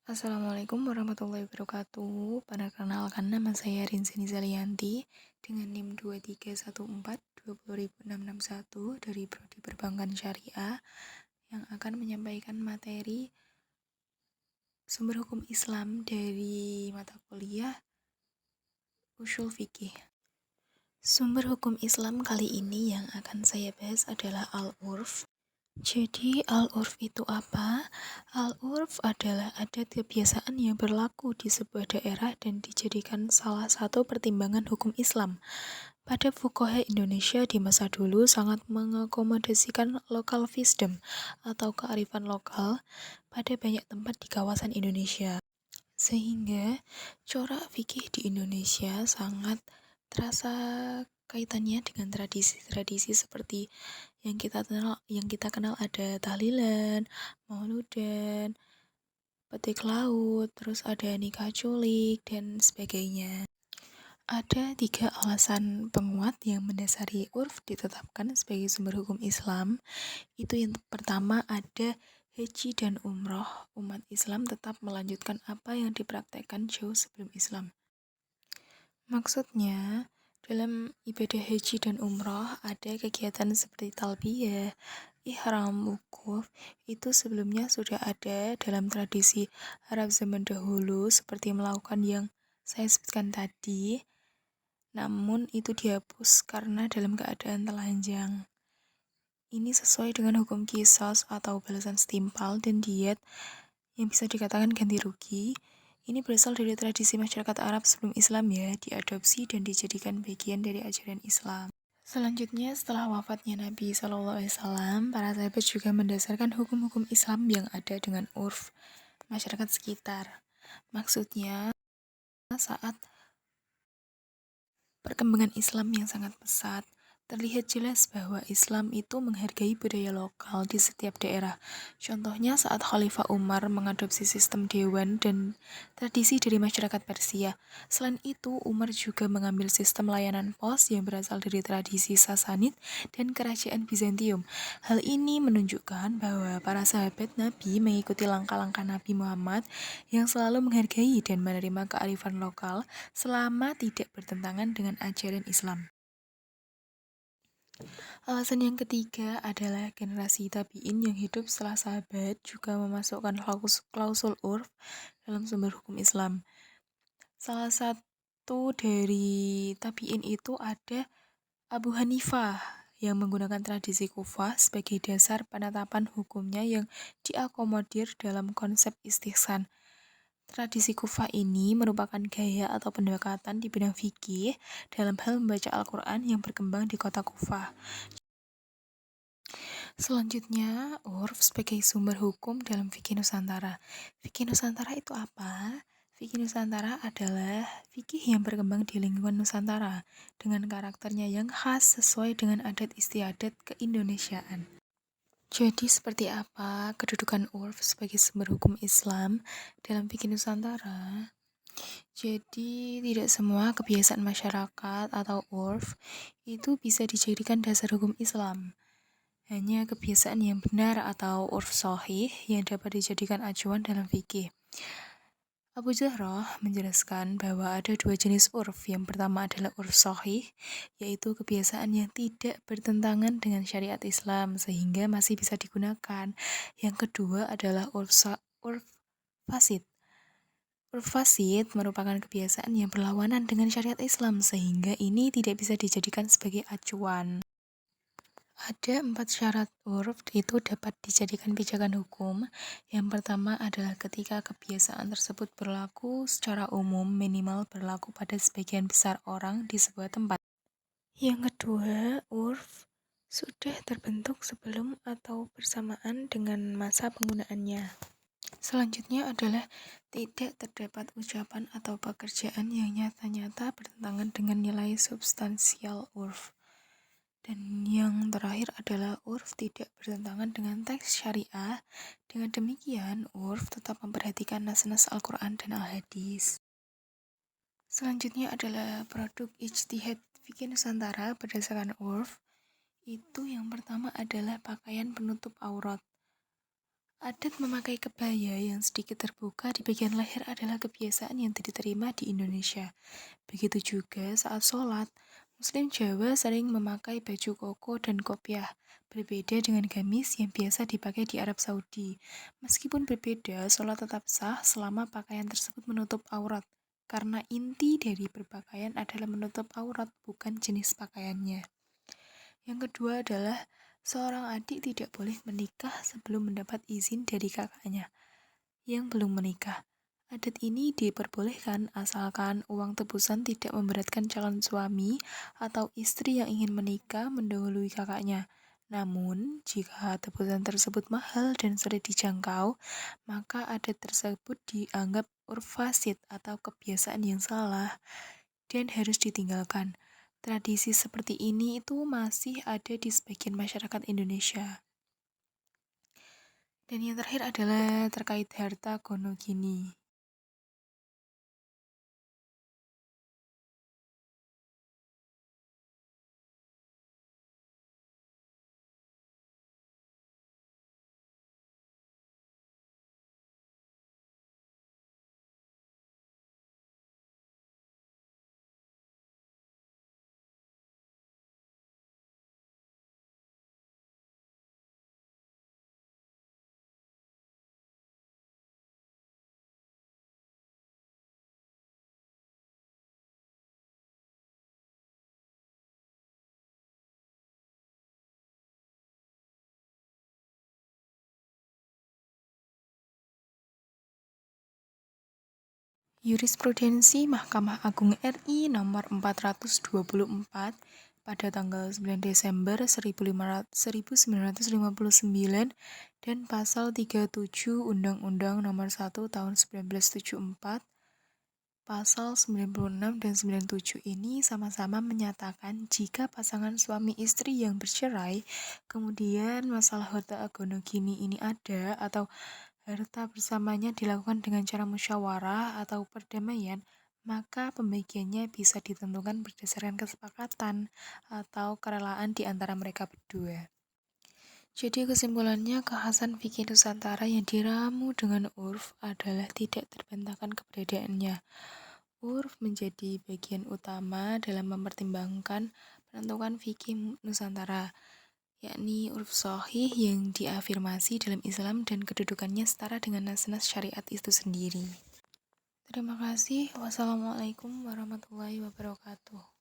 Assalamualaikum warahmatullahi wabarakatuh. Perkenalkan nama saya Rinsini Zalianti dengan NIM 231420661 dari Prodi Perbankan Syariah yang akan menyampaikan materi sumber hukum Islam dari mata kuliah Ushul Fikih. Sumber hukum Islam kali ini yang akan saya bahas adalah Al-Urf. Jadi Al-Urf itu apa? Al-Urf adalah adat kebiasaan yang berlaku di sebuah daerah dan dijadikan salah satu pertimbangan hukum Islam. Pada fuqaha Indonesia di masa dulu sangat mengakomodasikan local wisdom atau kearifan lokal pada banyak tempat di kawasan Indonesia. Sehingga corak fikih di Indonesia sangat terasa kaitannya dengan tradisi-tradisi seperti yang kita kenal ada tahlilan, mauludan, petik laut, terus ada nikah culik dan sebagainya. Ada 3 alasan penguat yang mendasari urf ditetapkan sebagai sumber hukum Islam. Itu yang pertama ada haji dan umroh. Umat Islam tetap melanjutkan apa yang dipraktekkan jauh sebelum Islam. Maksudnya, dalam ibadah haji dan umroh ada kegiatan seperti talbiyah, ihram, wukuf. Itu sebelumnya sudah ada dalam tradisi Arab zaman dahulu seperti melakukan yang saya sebutkan tadi. Namun itu dihapus karena dalam keadaan telanjang. Ini sesuai dengan hukum qisas atau balasan setimpal dan diat yang bisa dikatakan ganti rugi. Ini berasal dari tradisi masyarakat Arab sebelum Islam ya, diadopsi dan dijadikan bagian dari ajaran Islam. Selanjutnya, setelah wafatnya Nabi SAW, para sahabat juga mendasarkan hukum-hukum Islam yang ada dengan urf masyarakat sekitar. Maksudnya, saat perkembangan Islam yang sangat pesat, terlihat jelas bahwa Islam itu menghargai budaya lokal di setiap daerah. Contohnya saat Khalifah Umar mengadopsi sistem dewan dan tradisi dari masyarakat Persia. Selain itu, Umar juga mengambil sistem layanan pos yang berasal dari tradisi Sasanid dan kerajaan Bizantium. Hal ini menunjukkan bahwa para sahabat Nabi mengikuti langkah-langkah Nabi Muhammad yang selalu menghargai dan menerima kearifan lokal selama tidak bertentangan dengan ajaran Islam. Alasan yang ketiga adalah generasi tabi'in yang hidup setelah sahabat juga memasukkan klausul urf dalam sumber hukum Islam. Salah satu dari tabi'in itu ada Abu Hanifah yang menggunakan tradisi Kufah sebagai dasar penetapan hukumnya yang diakomodir dalam konsep istihsan. Tradisi Kufah ini merupakan gaya atau pendekatan di bidang fikih dalam hal membaca Al-Quran yang berkembang di kota Kufah. Selanjutnya, urf sebagai sumber hukum dalam fikih Nusantara. Fikih Nusantara itu apa? Fikih Nusantara adalah fikih yang berkembang di lingkungan Nusantara dengan karakternya yang khas sesuai dengan adat istiadat keindonesiaan. Jadi seperti apa kedudukan urf sebagai sumber hukum Islam dalam fikih Nusantara? Jadi tidak semua kebiasaan masyarakat atau urf itu bisa dijadikan dasar hukum Islam. Hanya kebiasaan yang benar atau urf sahih yang dapat dijadikan acuan dalam fikih. Abu Zahroh menjelaskan bahwa ada 2 jenis urf. Yang pertama adalah urf sahih, yaitu kebiasaan yang tidak bertentangan dengan syariat Islam sehingga masih bisa digunakan. Yang kedua adalah urf fasid. Urf fasid merupakan kebiasaan yang berlawanan dengan syariat Islam sehingga ini tidak bisa dijadikan sebagai acuan. Ada 4 syarat urf itu dapat dijadikan pijakan hukum. Yang pertama adalah ketika kebiasaan tersebut berlaku secara umum minimal berlaku pada sebagian besar orang di sebuah tempat. Yang kedua, urf sudah terbentuk sebelum atau bersamaan dengan masa penggunaannya. Selanjutnya adalah tidak terdapat ucapan atau pekerjaan yang nyata-nyata bertentangan dengan nilai substansial urf. Dan yang terakhir adalah urf tidak bertentangan dengan teks syariah. Dengan demikian, urf tetap memperhatikan nas-nas Al-Quran dan Al-Hadis. Selanjutnya adalah produk ijtihad fikih Nusantara berdasarkan urf. Itu yang pertama adalah pakaian penutup aurat. Adat memakai kebaya yang sedikit terbuka di bagian leher adalah kebiasaan yang diterima di Indonesia. Begitu juga saat sholat, Muslim Jawa sering memakai baju koko dan kopiah, berbeda dengan gamis yang biasa dipakai di Arab Saudi. Meskipun berbeda, sholat tetap sah selama pakaian tersebut menutup aurat, karena inti dari berpakaian adalah menutup aurat, bukan jenis pakaiannya. Yang kedua adalah seorang adik tidak boleh menikah sebelum mendapat izin dari kakaknya yang belum menikah. Adat ini diperbolehkan asalkan uang tebusan tidak memberatkan calon suami atau istri yang ingin menikah mendahului kakaknya. Namun, jika tebusan tersebut mahal dan sulit dijangkau, maka adat tersebut dianggap urf fasid atau kebiasaan yang salah dan harus ditinggalkan. Tradisi seperti ini itu masih ada di sebagian masyarakat Indonesia. Dan yang terakhir adalah terkait harta gono gini. Jurisprudensi Mahkamah Agung RI nomor 424 pada tanggal 9 Desember 1959 dan pasal 37 Undang-Undang nomor 1 tahun 1974, pasal 96 dan 97 ini sama-sama menyatakan jika pasangan suami istri yang bercerai, kemudian masalah harta agonogini ini ada atau harta bersamanya dilakukan dengan cara musyawarah atau perdamaian, maka pembagiannya bisa ditentukan berdasarkan kesepakatan atau kerelaan di antara mereka berdua. Jadi kesimpulannya, kekhasan fikih Nusantara yang diramu dengan urf adalah tidak terbantahkan keberadaannya. Urf menjadi bagian utama dalam mempertimbangkan penentuan fikih Nusantara, yakni urf shahih yang diafirmasi dalam Islam dan kedudukannya setara dengan nas-nas syariat itu sendiri. Terima kasih. Wassalamualaikum warahmatullahi wabarakatuh.